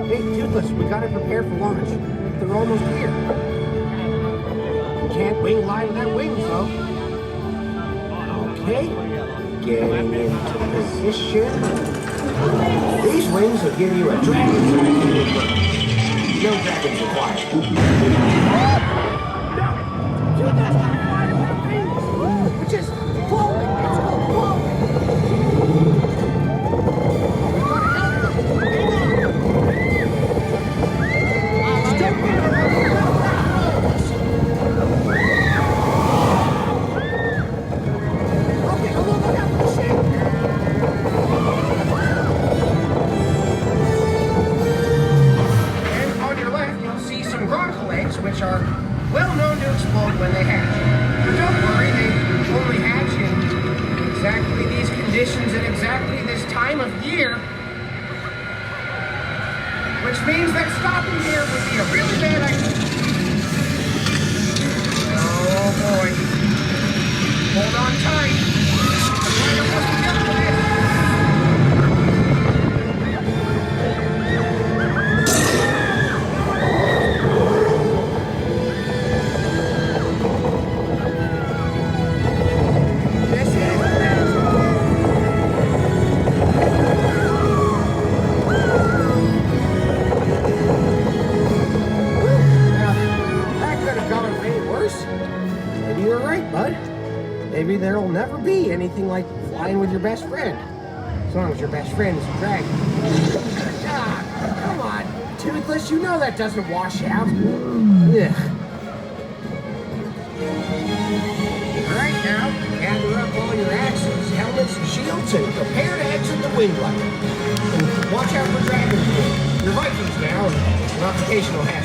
Hey, Toothless, we gotta prepare for launch. They're almost here. Can't wing lie without wings, though. Okay, getting into position. These wings will give you a dragon's eye. No dragons required. No! Toothless, fire with the wings! Which is falling! It's falling! Which are well known to explode when they hatch. But don't worry, they only hatch in exactly these conditions at exactly this time of year. Which means that stopping here would be a really bad idea. Oh boy. Hold on tight. I'm right up with the other way. Maybe there'll never be anything like flying with your best friend. As long as your best friend is a dragon. Ah, come on, Toothless, you know that doesn't wash out. Ugh. Alright now, gather up all your axes, helmets, and shields, and prepare to exit the wind line. And watch out for dragons. You're Vikings now, and an occasional hat.